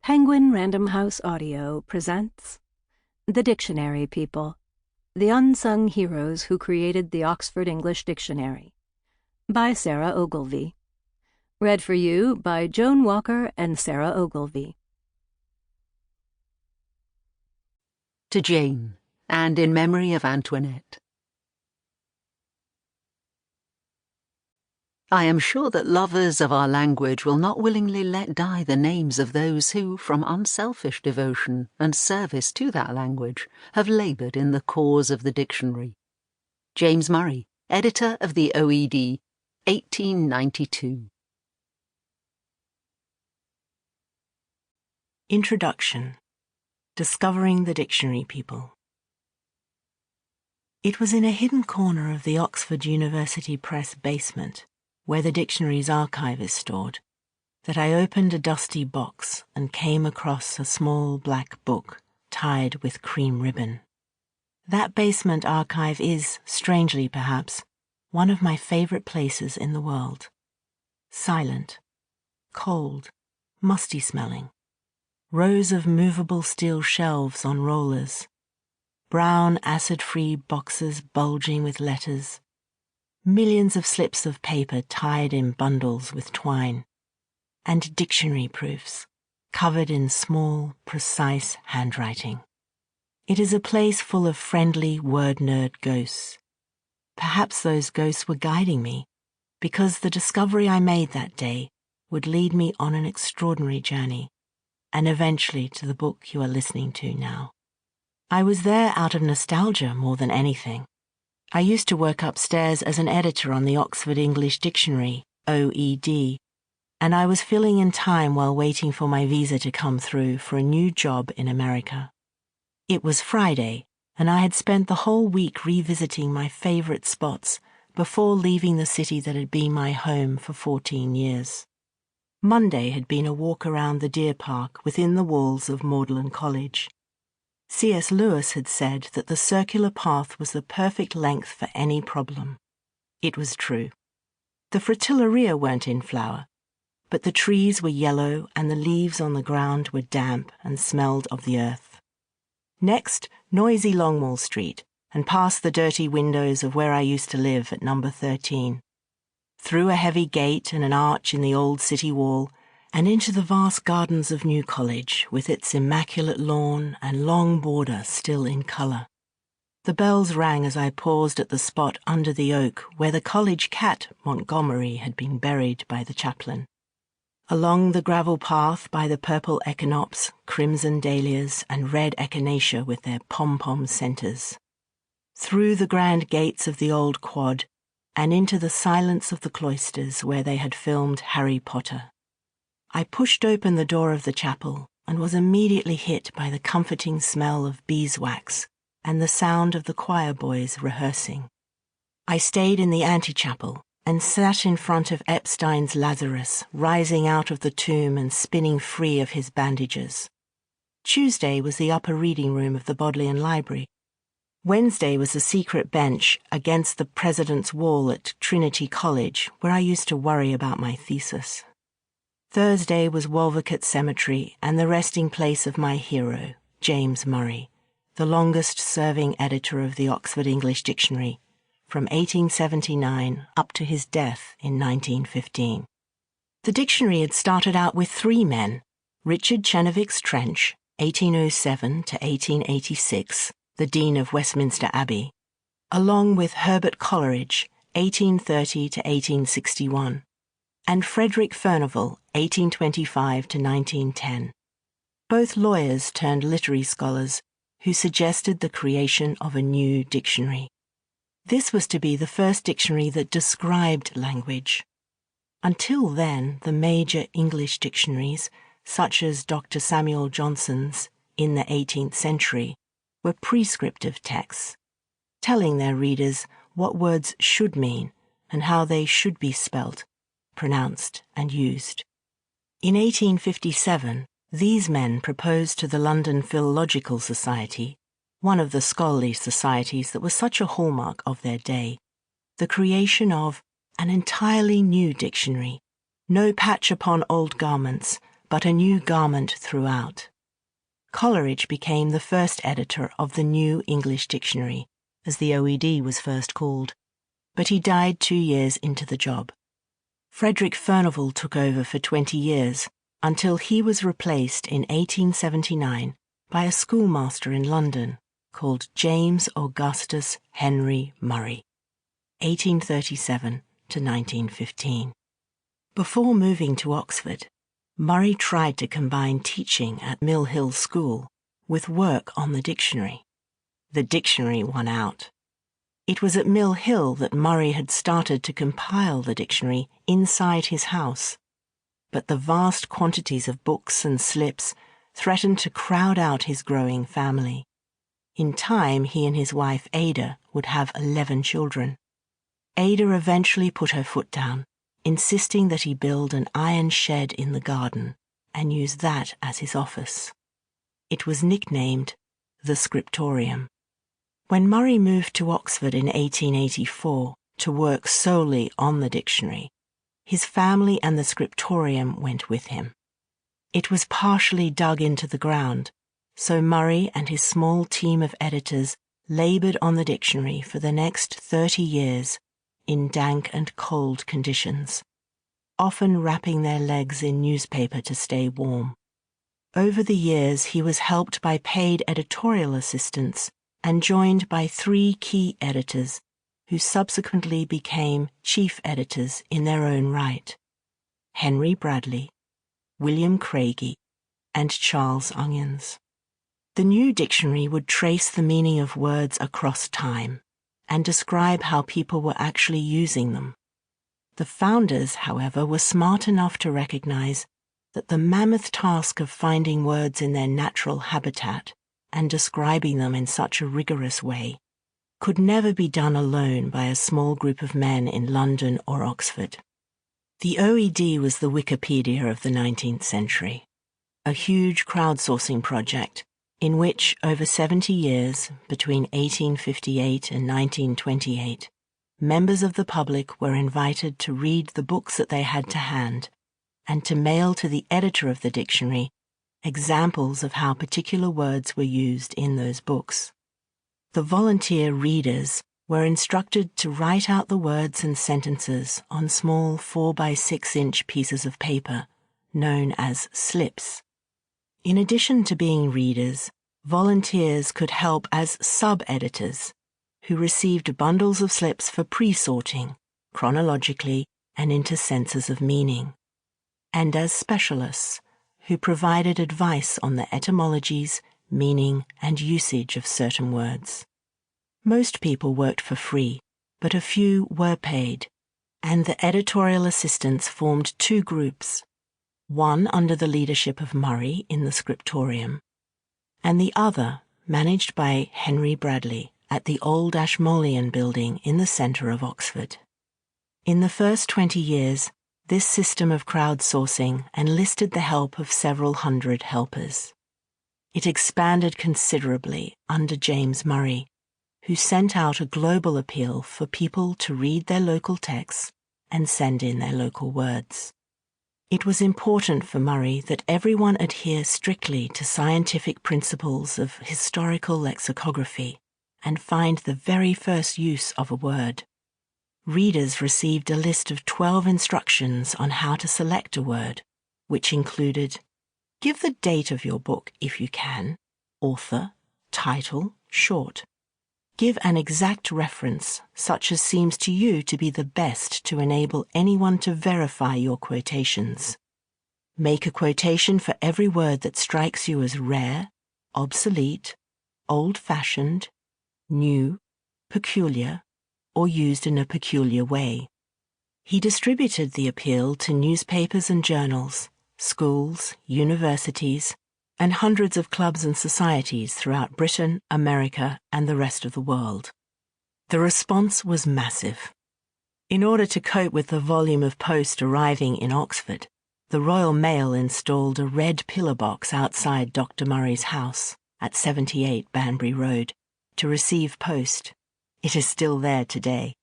Penguin Random House Audio presents The Dictionary People, the unsung heroes who created the Oxford English Dictionary, by Sarah Ogilvie. Read for you by Joan Walker and Sarah Ogilvie. To Jane, and in memory of Antoinette. I am sure that lovers of our language will not willingly let die the names of those who, from unselfish devotion and service to that language, have laboured in the cause of the dictionary. James Murray, editor of the OED, 1892. Introduction. Discovering the Dictionary People. It was in a hidden corner of the Oxford University Press basement, where the dictionary's archive is stored, that I opened a dusty box and came across a small black book tied with cream ribbon. That basement archive is, strangely perhaps, one of my favourite places in the world. Silent, cold, musty-smelling, rows of movable steel shelves on rollers, brown acid-free boxes bulging with letters, millions of slips of paper tied in bundles with twine, and dictionary proofs covered in small, precise handwriting. It is a place full of friendly word-nerd ghosts. Perhaps those ghosts were guiding me, because the discovery I made that day would lead me on an extraordinary journey, and eventually to the book you are listening to now. I was there out of nostalgia more than anything. I used to work upstairs as an editor on the Oxford English Dictionary, OED, and I was filling in time while waiting for my visa to come through for a new job in America. It was Friday, and I had spent the whole week revisiting my favourite spots before leaving the city that had been my home for 14 years. Monday had been a walk around the deer park within the walls of Magdalen College. C.S. Lewis had said that the circular path was the perfect length for any problem. It was true. The fritillaria weren't in flower, but the trees were yellow and the leaves on the ground were damp and smelled of the earth. Next, noisy Longmore Street, and past the dirty windows of where I used to live at number 13. Through a heavy gate and an arch in the old city wall, and into the vast gardens of New College, with its immaculate lawn and long border still in colour. The bells rang as I paused at the spot under the oak where the college cat, Montgomery, had been buried by the chaplain. Along the gravel path by the purple echinops, crimson dahlias, and red echinacea with their pom-pom centres. Through the grand gates of the old quad, and into the silence of the cloisters where they had filmed Harry Potter. I pushed open the door of the chapel and was immediately hit by the comforting smell of beeswax and the sound of the choir boys rehearsing. I stayed in the antechapel and sat in front of Epstein's Lazarus, rising out of the tomb and spinning free of his bandages. Tuesday was the upper reading room of the Bodleian Library. Wednesday was a secret bench against the President's Wall at Trinity College, where I used to worry about my thesis. Thursday was Wolvercote Cemetery and the resting place of my hero, James Murray, the longest-serving editor of the Oxford English Dictionary, from 1879 up to his death in 1915. The dictionary had started out with 3 men, Richard Chenevix Trench, 1807 to 1886, the Dean of Westminster Abbey, along with Herbert Coleridge, 1830 to 1861, and Frederick Furnivall, 1825 to 1910, both lawyers turned literary scholars who suggested the creation of a new dictionary. This was to be the first dictionary that described language. Until then, the major English dictionaries, such as Dr. Samuel Johnson's in the 18th century, were prescriptive texts, telling their readers what words should mean and how they should be spelt, pronounced and used. In 1857, these men proposed to the London Philological Society, one of the scholarly societies that was such a hallmark of their day, the creation of an entirely new dictionary, no patch upon old garments, but a new garment throughout. Coleridge became the first editor of the New English Dictionary, as the OED was first called, but he died 2 years into the job. Frederick Furnivall took over for 20 years, until he was replaced in 1879 by a schoolmaster in London called James Augustus Henry Murray, 1837 to 1915. Before moving to Oxford, Murray tried to combine teaching at Mill Hill School with work on the dictionary. The dictionary won out. It was at Mill Hill that Murray had started to compile the dictionary inside his house, but the vast quantities of books and slips threatened to crowd out his growing family. In time, he and his wife Ada would have 11 children. Ada eventually put her foot down, insisting that he build an iron shed in the garden and use that as his office. It was nicknamed the Scriptorium. When Murray moved to Oxford in 1884 to work solely on the dictionary, his family and the Scriptorium went with him. It was partially dug into the ground, so Murray and his small team of editors laboured on the dictionary for the next 30 years in dank and cold conditions, often wrapping their legs in newspaper to stay warm. Over the years, he was helped by paid editorial assistants and joined by 3 key editors who subsequently became chief editors in their own right: Henry Bradley, William Craigie, and Charles Onions. The new dictionary would trace the meaning of words across time and describe how people were actually using them. The founders, however, were smart enough to recognize that the mammoth task of finding words in their natural habitat and describing them in such a rigorous way could never be done alone by a small group of men in London or Oxford. The OED was the Wikipedia of the 19th century, a huge crowdsourcing project in which, over 70 years, between 1858 and 1928, members of the public were invited to read the books that they had to hand and to mail to the editor of the dictionary examples of how particular words were used in those books. The volunteer readers were instructed to write out the words and sentences on small 4 by 6 inch pieces of paper, known as slips. In addition to being readers, volunteers could help as sub-editors, who received bundles of slips for pre-sorting, chronologically and into senses of meaning, and as specialists, who provided advice on the etymologies, meaning, and usage of certain words. Most people worked for free, but a few were paid, and the editorial assistants formed 2 groups, one under the leadership of Murray in the Scriptorium, and the other managed by Henry Bradley at the old Ashmolean building in the centre of Oxford. In the first 20 years, this system of crowdsourcing enlisted the help of several hundred helpers. It expanded considerably under James Murray, who sent out a global appeal for people to read their local texts and send in their local words. It was important for Murray that everyone adhere strictly to scientific principles of historical lexicography and find the very first use of a word. Readers received a list of 12 instructions on how to select a word, which included: give the date of your book if you can, author, title, short. Give an exact reference, such as seems to you to be the best to enable anyone to verify your quotations. Make a quotation for every word that strikes you as rare, obsolete, old-fashioned, new, peculiar, or used in a peculiar way. He distributed the appeal to newspapers and journals, schools, universities, and hundreds of clubs and societies throughout Britain, America, and the rest of the world. The response was massive. In order to cope with the volume of post arriving in Oxford, the Royal Mail installed a red pillar box outside Dr. Murray's house at 78 Banbury Road to receive post. It is still there today.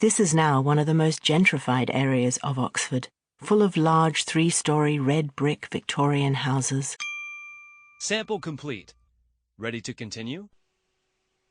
This is now one of the most gentrified areas of Oxford, full of large 3-story red brick Victorian houses. Sample complete. Ready to continue?